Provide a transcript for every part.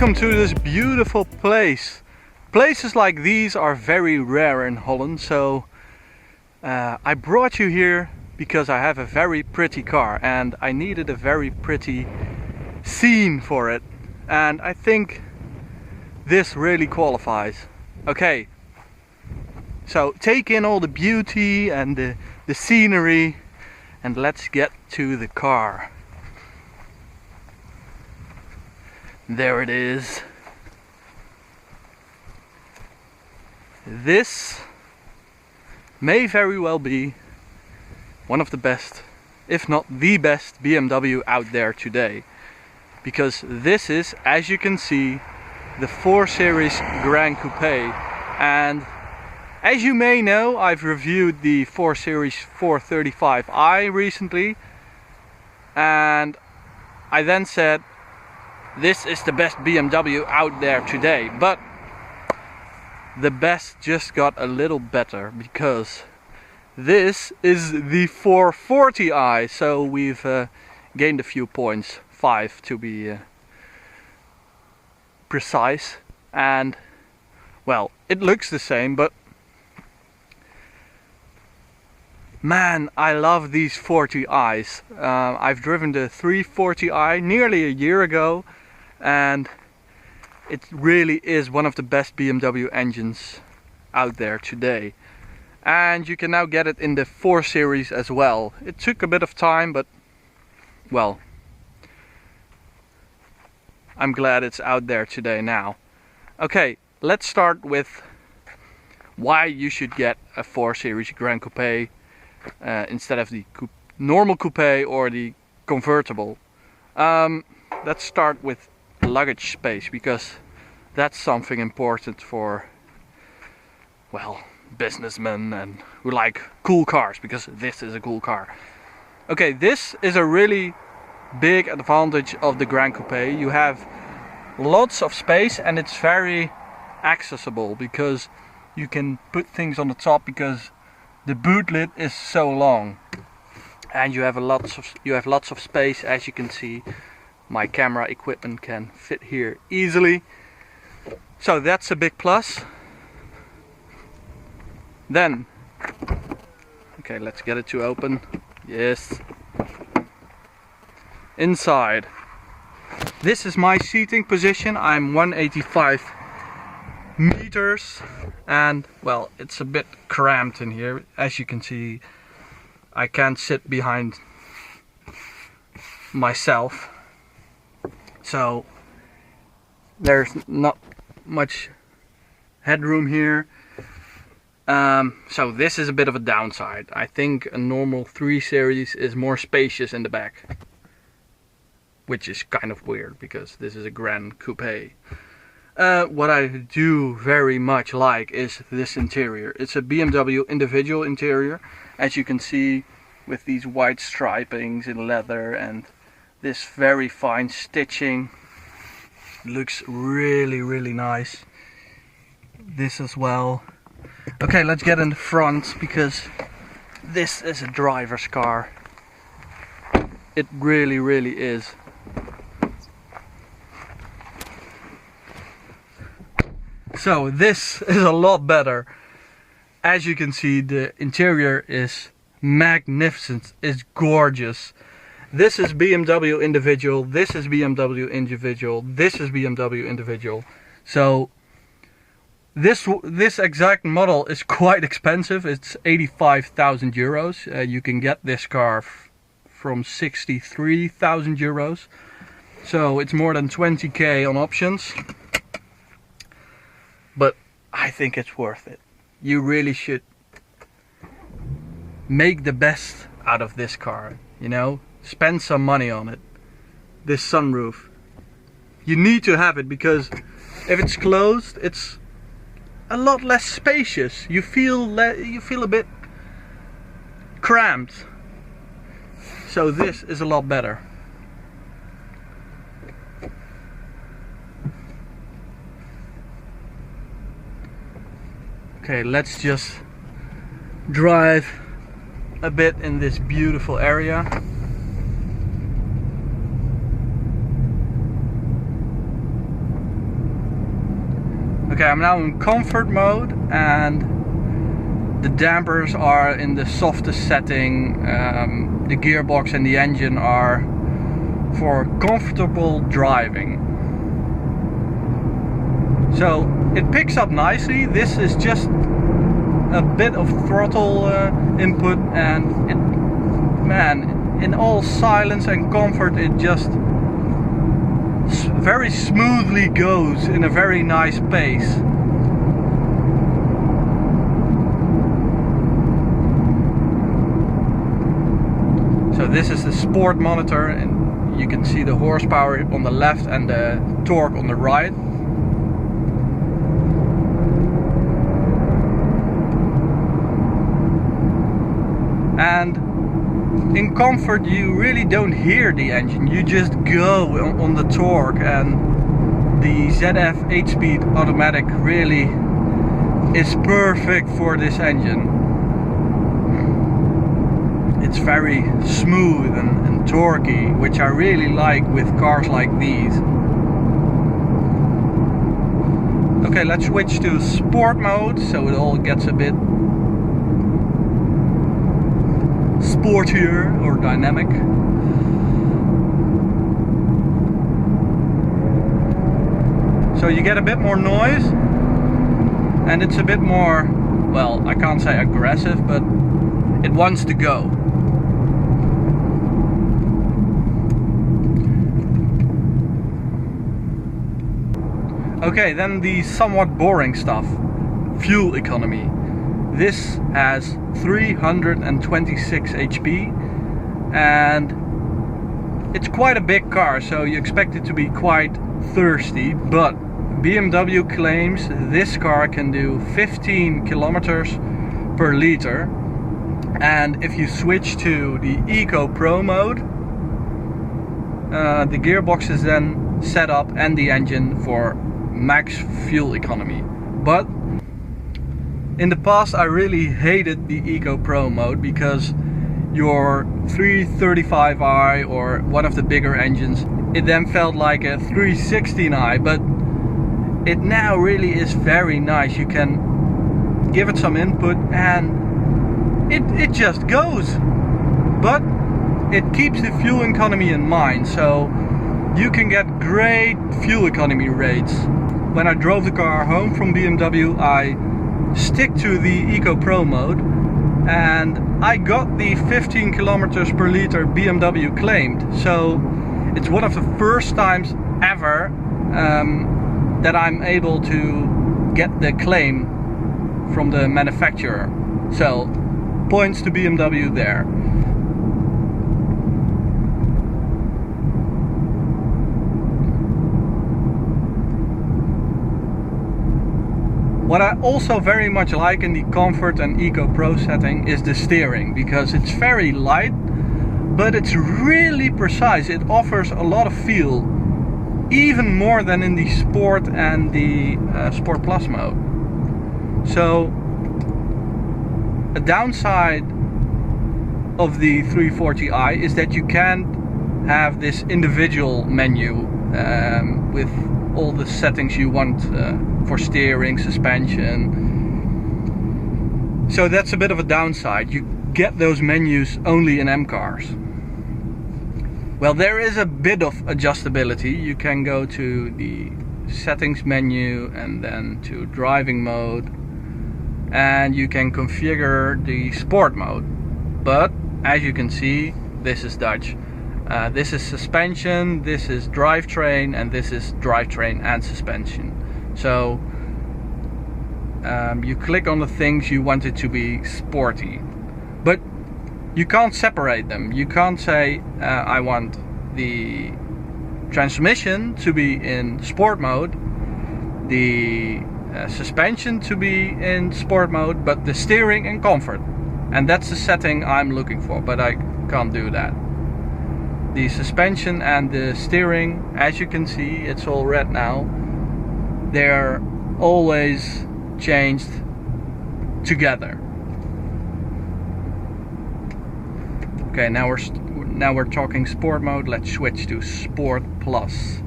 Welcome to this beautiful place. Places like these are very rare in Holland, so I brought you here because I have a very pretty car and I needed a very pretty scene for it, and I think this really qualifies. Okay, so take in all the beauty and the scenery, and let's get to the car. There it is. This may very well be one of the best, if not the best, BMW out there today. Because this is, as you can see, the 4 Series Gran Coupe. And as you may know, I've reviewed the 4 Series 435i recently. And I then said, this is the best BMW out there today, but the best just got a little better because this is the 440i, so we've gained a few points, 5 to be precise, and well, it looks the same, but man, I love these 40i's. I've driven the 340i nearly a year ago, and it really is one of the best BMW engines out there today. And you can now get it in the 4 Series as well. It took a bit of time, but well, I'm glad it's out there today now. Okay, let's start with why you should get a 4 Series Gran Coupe instead of the normal coupe or the convertible. Let's start with luggage space, because that's something important for, well, businessmen and who like cool cars, because this is a cool car. Okay, this is a really big advantage of the Gran Coupe. You have lots of space and it's very accessible because you can put things on the top because the boot lid is so long, and you have lots of space. As you can see, my camera equipment can fit here easily, so that's a big plus. Then, okay, let's get it to open. Yes. Inside, this is my seating position. I'm 185 meters, and well, it's a bit cramped in here. As you can see, I can't sit behind myself, so there's not much headroom here. So this is a bit of a downside. I think a normal 3 Series is more spacious in the back, which is kind of weird because this is a Gran Coupe. What I do very much like is this interior. It's a BMW individual interior, as you can see, with these white stripings in leather and this very fine stitching. Looks really nice. This as well. Okay, let's get in the front, because this is a driver's car. It really is. So this is a lot better. As you can see, the interior is magnificent. It's gorgeous. This is BMW individual, this is BMW individual, this is BMW individual. So this exact model is quite expensive. It's 85,000 euros. You can get this car from 63,000 euros. So it's more than 20k on options. But I think it's worth it. You really should make the best out of this car, you know? Spend some money on it. This sunroof, you need to have it, because if it's closed, it's a lot less spacious. You feel a bit cramped. So this is a lot better. Okay, let's just drive a bit in this beautiful area. Okay, I'm now in comfort mode, and the dampers are in the softest setting. The gearbox and the engine are for comfortable driving. So it picks up nicely. This is just a bit of throttle input, and it, man, in all silence and comfort, it just very smoothly goes in a very nice pace. So this is the sport monitor, and you can see the horsepower on the left and the torque on the right. And in comfort you really don't hear the engine, you just go on the torque, and the ZF 8-speed automatic really is perfect for this engine. It's very smooth and torquey, which I really like with cars like these. Okay, let's switch to sport mode so it all gets a bit sportier or dynamic. So you get a bit more noise, and it's a bit more, well, I can't say aggressive, but it wants to go. Okay, then the somewhat boring stuff. Fuel economy. This has 326 HP, and it's quite a big car, so you expect it to be quite thirsty, but BMW claims this car can do 15 kilometers per liter, and if you switch to the Eco Pro mode, the gearbox is then set up and the engine for max fuel economy. But in the past I really hated the Eco Pro mode, because your 335i or one of the bigger engines, it then felt like a 316i, but it now really is very nice. You can give it some input and it just goes, but it keeps the fuel economy in mind, so you can get great fuel economy rates. When I drove the car home from BMW, I stick to the Eco Pro mode, and I got the 15 kilometers per liter BMW claimed. So it's one of the first times ever that I'm able to get the claim from the manufacturer. So points to BMW there. What I also very much like in the Comfort and Eco Pro setting is the steering, because it's very light, but it's really precise. It offers a lot of feel, even more than in the Sport and the Sport Plus mode. So a downside of the 340i is that you can't have this individual menu with all the settings you want for steering, suspension. So that's a bit of a downside. You get those menus only in M cars. Well, there is a bit of adjustability. You can go to the settings menu and then to driving mode, and you can configure the sport mode. But as you can see, this is Dutch. This is suspension, this is drivetrain, and this is drivetrain and suspension. So you click on the things you want it to be sporty, but you can't separate them. You can't say I want the transmission to be in sport mode, the suspension to be in sport mode, but the steering in comfort. And that's the setting I'm looking for, but I can't do that. The suspension and the steering, as you can see, it's all red now. They're always changed together. Okay, now we're talking sport mode. Let's switch to Sport Plus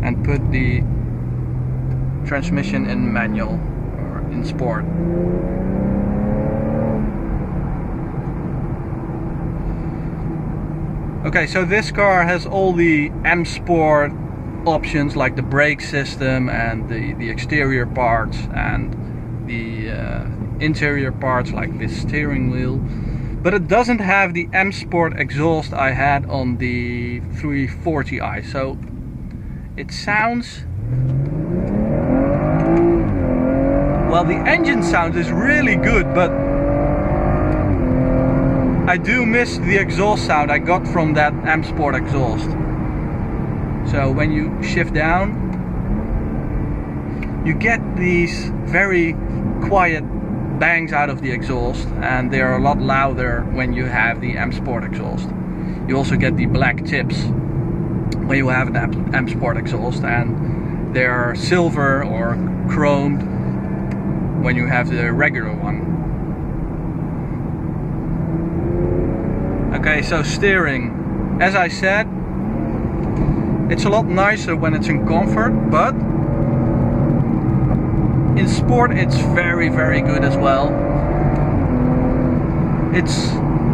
and put the transmission in manual or in sport. Okay, so this car has all the M Sport options, like the brake system and the exterior parts and the interior parts like this steering wheel, but it doesn't have the M Sport exhaust I had on the 340i. So it sounds, well, the engine sound is really good, but I do miss the exhaust sound I got from that M Sport exhaust. So when you shift down, you get these very quiet bangs out of the exhaust, and they are a lot louder when you have the M Sport exhaust. You also get the black tips when you have an M Sport exhaust, and they are silver or chromed when you have the regular one. Okay, so steering, as I said, it's a lot nicer when it's in comfort, but in sport it's very, very good as well.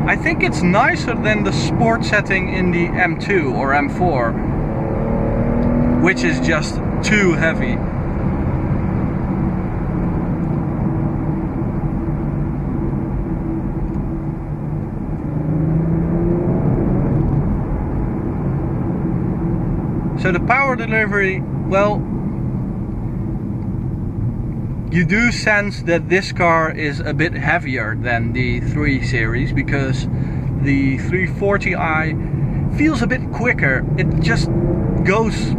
I think it's nicer than the sport setting in the M2 or M4, which is just too heavy. So the power delivery, well, you do sense that this car is a bit heavier than the 3 Series, because the 340i feels a bit quicker. It just goes,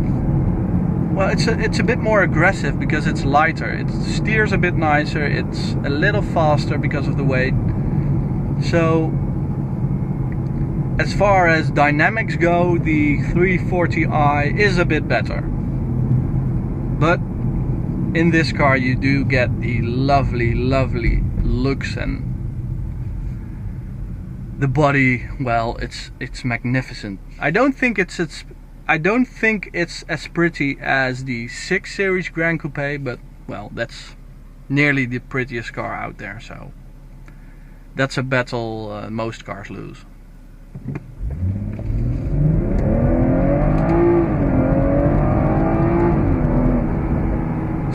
well, it's a bit more aggressive because it's lighter. It steers a bit nicer, it's a little faster because of the weight. So as far as dynamics go, the 340i is a bit better. But in this car you do get the lovely, lovely looks, and the body, well, it's magnificent. I don't think it's as pretty as the 6 Series Gran Coupe, but well, that's nearly the prettiest car out there, so that's a battle most cars lose.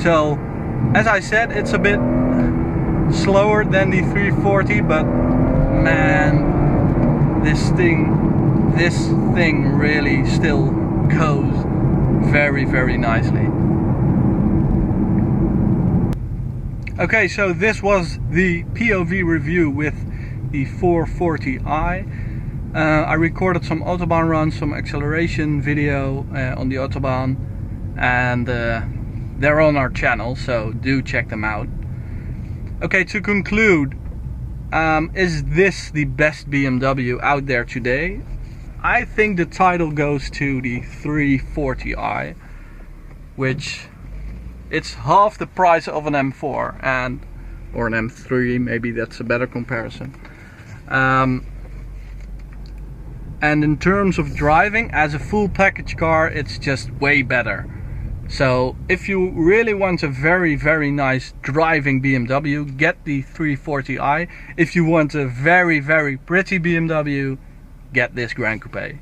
So, as I said, it's a bit slower than the 340, but man, this thing really still goes very, very nicely. Okay, so this was the POV review with the 440i. I recorded some autobahn runs, some acceleration video on the autobahn, and they're on our channel, so do check them out. Okay, to conclude, is this the best BMW out there today? I think the title goes to the 340i, which it's half the price of an M4 or an M3, maybe that's a better comparison. And in terms of driving, as a full package car, it's just way better. So if you really want a very, very nice driving BMW, get the 340i. If you want a very, very pretty BMW, get this Gran Coupe.